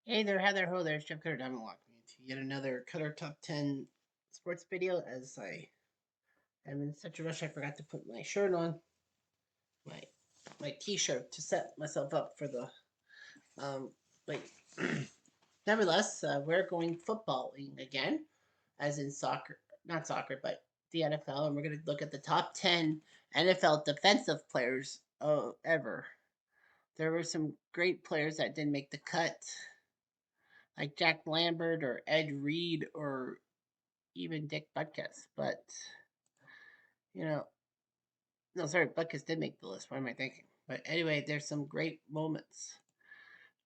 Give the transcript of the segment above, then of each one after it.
Hey there, Heather. Ho there, it's Jeff Cutter Diamond welcoming you to yet another Cutter Top 10 sports video. As I am in such a rush, I forgot to put my shirt on, my my t-shirt to set myself up for the but nevertheless, we're going footballing again, as in soccer, not soccer, but the NFL, and we're going to look at the top 10 NFL defensive players ever. There were some great players that didn't make the cut, like Jack Lambert or Ed Reed or even Dick Butkus, but you know, no, sorry, Butkus did make the list. What am I thinking? But anyway, there's some great moments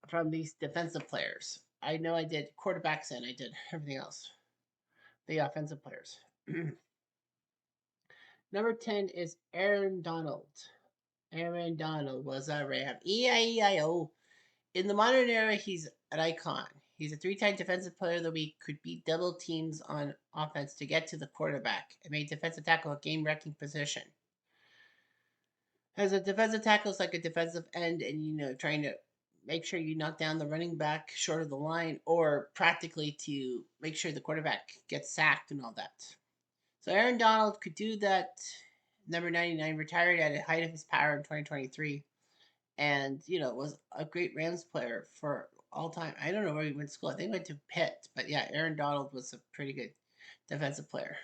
from these defensive players. I know I did quarterbacks and I did everything else. The offensive players. Number 10 is Aaron Donald. Aaron Donald was a Ram. E-I-E-I-O. In the modern era, he's an icon. He's a three-time defensive player of the week, could beat double teams on offense to get to the quarterback, and made defensive tackle a game-wrecking position. As a defensive tackle, it's like a defensive end, and trying to make sure you knock down the running back short of the line, or practically to make sure the quarterback gets sacked and all that. So Aaron Donald could do that. Number 99 retired at the height of his power in 2023, and was a great Rams player for all time. I don't know where he went to school. I think he went to Pitt, but yeah, Aaron Donald was a pretty good defensive player.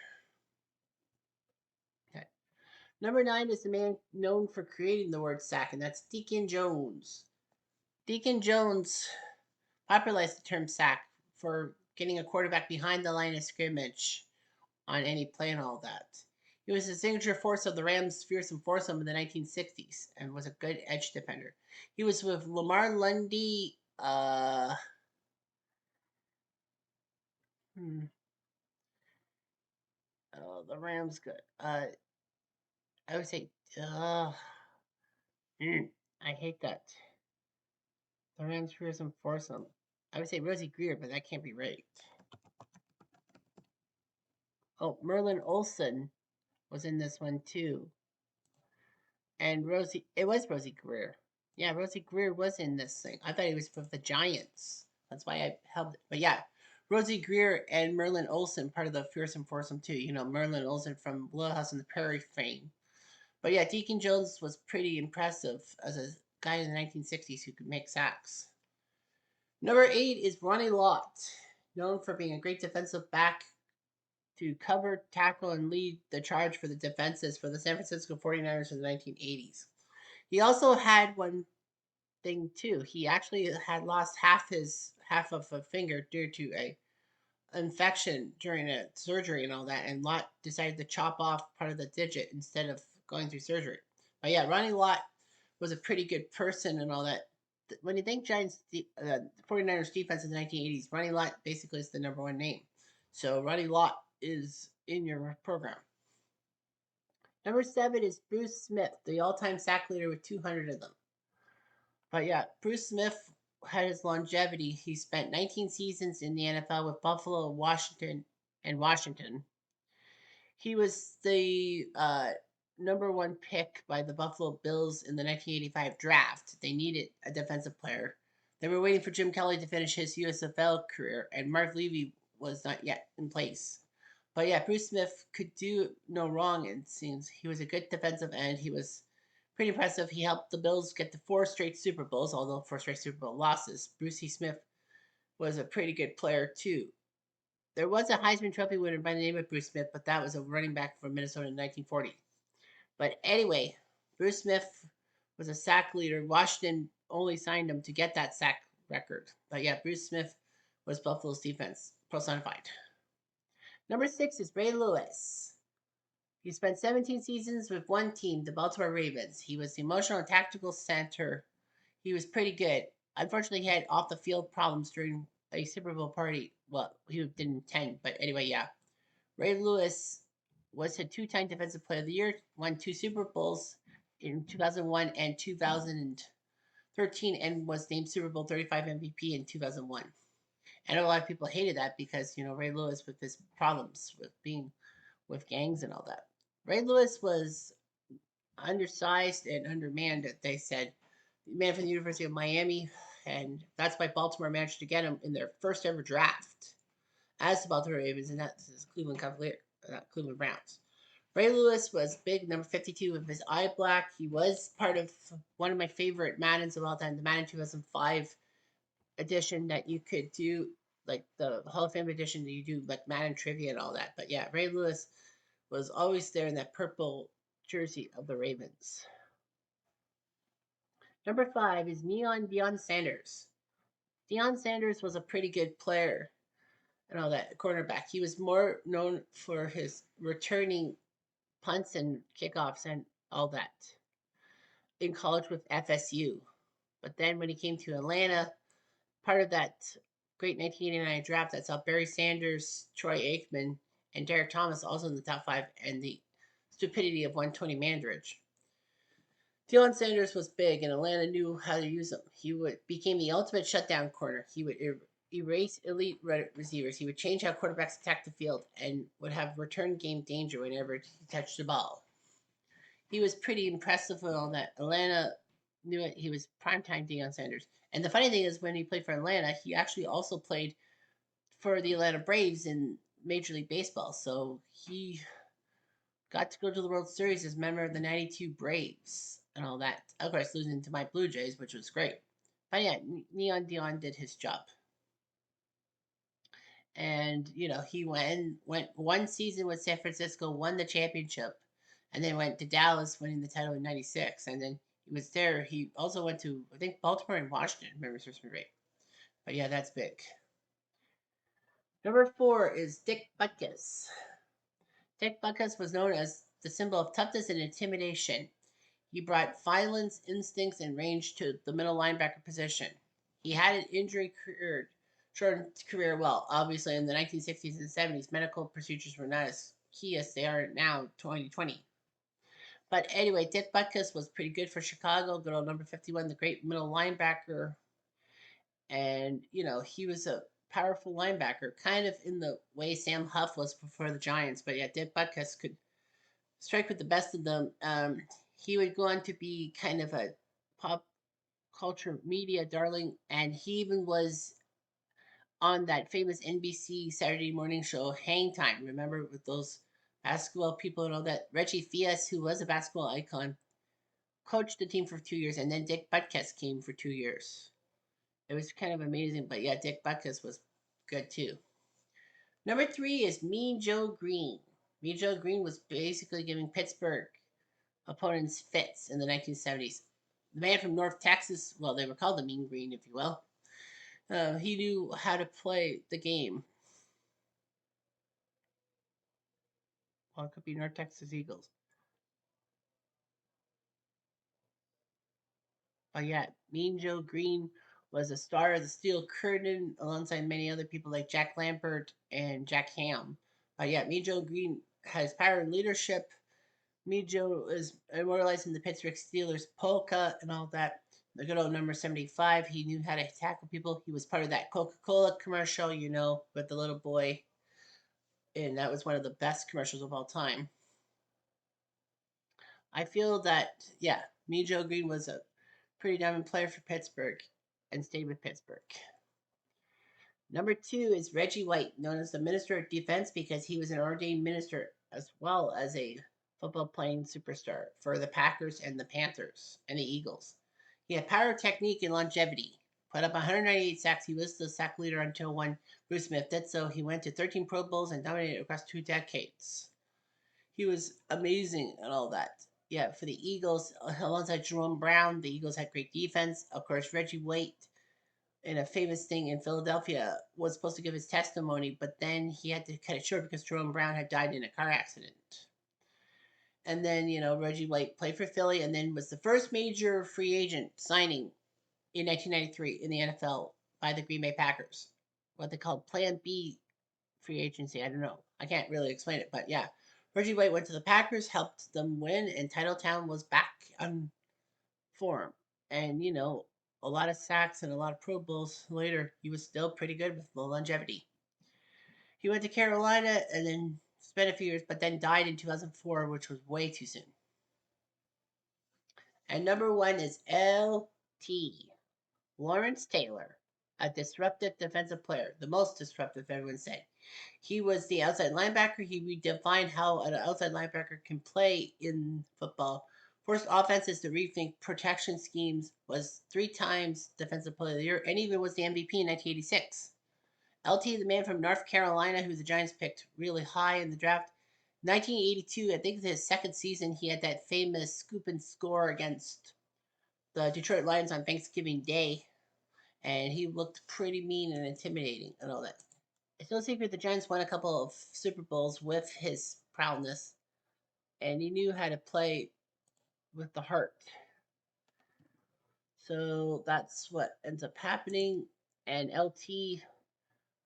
Okay. Number 9 is the man known for creating the word sack, and that's Deacon Jones. Deacon Jones popularized the term sack for getting a quarterback behind the line of scrimmage on any play and all that. He was the signature force of the Rams' fearsome foursome in the 1960s and was a good edge defender. He was with Lamar Lundy. Hmm, the Rams good. I would say, I hate that. The Rams fearsome foursome. I would say Rosie Greer, but that can't be right. Oh, Merlin Olsen was in this one too. And it was Rosie Greer. Yeah, Rosie Greer was in this thing. I thought he was with the Giants. That's why I helped. But yeah, Rosie Greer and Merlin Olsen, part of the Fearsome Foursome too. Merlin Olsen from Little House on the Prairie fame. But yeah, Deacon Jones was pretty impressive as a guy in the 1960s who could make sacks. Number 8 is Ronnie Lott, known for being a great defensive back to cover, tackle, and lead the charge for the defenses for the San Francisco 49ers in the 1980s. He also had one thing too. He actually had lost half of a finger due to a infection during a surgery and all that, and Lott decided to chop off part of the digit instead of going through surgery. But yeah, Ronnie Lott was a pretty good person and all that. When you think Giants, 49ers defense in the 1980s, Ronnie Lott basically is the number one name. So Ronnie Lott is in your program. Number 7 is Bruce Smith, the all-time sack leader with 200 of them. But yeah, Bruce Smith had his longevity. He spent 19 seasons in the NFL with Buffalo, Washington, and Washington. He was the number one pick by the Buffalo Bills in the 1985 draft. They needed a defensive player. They were waiting for Jim Kelly to finish his USFL career, and Marv Levy was not yet in place. But yeah, Bruce Smith could do no wrong, it seems. He was a good defensive end. He was pretty impressive. He helped the Bills get to 4 straight Super Bowls, although 4 straight Super Bowl losses. Brucey Smith was a pretty good player, too. There was a Heisman Trophy winner by the name of Bruce Smith, but that was a running back from Minnesota in 1940. But anyway, Bruce Smith was a sack leader. Washington only signed him to get that sack record. But yeah, Bruce Smith was Buffalo's defense personified. Number 6 is Ray Lewis. He spent 17 seasons with one team, the Baltimore Ravens. He was the emotional and tactical center. He was pretty good. Unfortunately, he had off the field problems during a Super Bowl party. Well, he didn't attend, but anyway, yeah. Ray Lewis was a two-time Defensive Player of the Year, won 2 Super Bowls in 2001 and 2013, and was named Super Bowl 35 MVP in 2001. And a lot of people hated that because Ray Lewis with his problems with being with gangs and all that. Ray Lewis was undersized and undermanned. They said, man from the University of Miami. and that's why Baltimore managed to get him in their first ever draft as the Baltimore Ravens, and that's Cleveland Cavaliers, Cleveland Browns. Ray Lewis was big, number 52, with his eye black. He was part of one of my favorite Maddens of all time, the Madden 2005 edition that you could do, like the Hall of Fame edition that you do, like Madden trivia and all that. But yeah, Ray Lewis was always there in that purple jersey of the Ravens. Number 5 is Neon Deion Sanders. Deion Sanders was a pretty good player and all that, cornerback. He was more known for his returning punts and kickoffs and all that in college with FSU. But then when he came to Atlanta, part of that great 1989 draft that saw Barry Sanders, Troy Aikman, and Derek Thomas also in the top 5, and the stupidity of 120 Mandridge. Deion Sanders was big, and Atlanta knew how to use him. He became the ultimate shutdown corner. He would erase elite receivers. He would change how quarterbacks attacked the field and would have return game danger whenever he touched the ball. He was pretty impressive with all that. Atlanta knew it. He was primetime Deion Sanders. And the funny thing is, when he played for Atlanta, he actually also played for the Atlanta Braves in Major League Baseball. So he got to go to the World Series as member of the 92 Braves and all that. Of course, losing to my Blue Jays, which was great. But yeah, Neon Deion did his job. And, he went one season with San Francisco, won the championship, and then went to Dallas, winning the title in 96. And then he was there. He also went to, I think, Baltimore and Washington, remember, serves me right. But yeah, that's big. Number 4 is Dick Butkus. Dick Butkus was known as the symbol of toughness and intimidation. He brought violence, instincts, and range to the middle linebacker position. He had an injury shortened career well. Obviously, in the 1960s and 70s, medical procedures were not as key as they are now, 2020. But anyway, Dick Butkus was pretty good for Chicago. Good old number 51, the great middle linebacker. And, he was a powerful linebacker, kind of in the way Sam Huff was for the Giants. But yeah, Dick Butkus could strike with the best of them. He would go on to be kind of a pop culture media darling, and he even was on that famous NBC Saturday morning show Hang Time. Remember, with those basketball people and all that? Reggie Fias, who was a basketball icon, coached the team for 2 years, and then Dick Butkus came for 2 years. It was kind of amazing, but yeah, Dick Butkus was good too. Number 3 is Mean Joe Green. Mean Joe Green was basically giving Pittsburgh opponents fits in the 1970s. The man from North Texas, well, they were called the Mean Green, if you will. He knew how to play the game. Well, it could be North Texas Eagles. But yeah, Mean Joe Green was a star of the Steel Curtain alongside many other people like Jack Lambert and Jack Ham. But yeah, Mean Joe Green has power and leadership. Mean Joe is immortalized in the Pittsburgh Steelers polka and all that. The good old number 75. He knew how to tackle people. He was part of that Coca-Cola commercial, with the little boy. And that was one of the best commercials of all time. I feel that, yeah, Mean Joe Green was a pretty diamond player for Pittsburgh and stayed with Pittsburgh. Number 2 is Reggie White, known as the Minister of Defense because he was an ordained minister as well as a football playing superstar for the Packers and the Panthers and the Eagles. He had power, technique, and longevity. Put up 198 sacks. He was the sack leader until when Bruce Smith did so. He went to 13 Pro Bowls and dominated across 2 decades. He was amazing and all that. Yeah, for the Eagles, alongside Jerome Brown, the Eagles had great defense. Of course, Reggie White, in a famous thing in Philadelphia, was supposed to give his testimony, but then he had to cut it short because Jerome Brown had died in a car accident. And then, Reggie White played for Philly and then was the first major free agent signing in 1993 in the NFL by the Green Bay Packers. What they called Plan B free agency. I don't know. I can't really explain it, but yeah. Reggie White went to the Packers, helped them win, and Titletown was back on form. And, a lot of sacks and a lot of Pro Bowls later, he was still pretty good with the longevity. He went to Carolina and then spent a few years, but then died in 2004, which was way too soon. And number 1 is LT, Lawrence Taylor, a disruptive defensive player, the most disruptive, everyone said. He was the outside linebacker. He redefined how an outside linebacker can play in football. Forced offenses to rethink protection schemes, was 3 times Defensive Player of the Year, and even was the MVP in 1986. LT, the man from North Carolina, who the Giants picked really high in the draft. 1982, I think his second season, he had that famous scoop and score against the Detroit Lions on Thanksgiving Day, and he looked pretty mean and intimidating and all that. It's no secret the Giants won a couple of Super Bowls with his prowess, and he knew how to play with the heart. So that's what ends up happening. And LT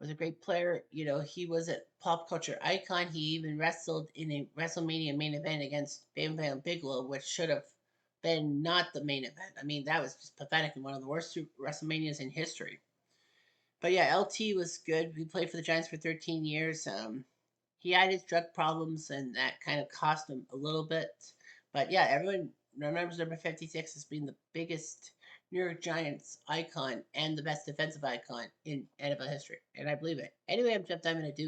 was a great player. You know, he was a pop culture icon. He even wrestled in a WrestleMania main event against Bam Bam Bigelow, which should have been not the main event. I mean, that was just pathetic and one of the worst WrestleManias in history. But yeah, LT was good. He played for the Giants for 13 years. He had his drug problems, and that kind of cost him a little bit. But yeah, everyone remembers number 56 as being the biggest New York Giants icon and the best defensive icon in NFL history. And I believe it. Anyway, I'm Jeff Diamond. I do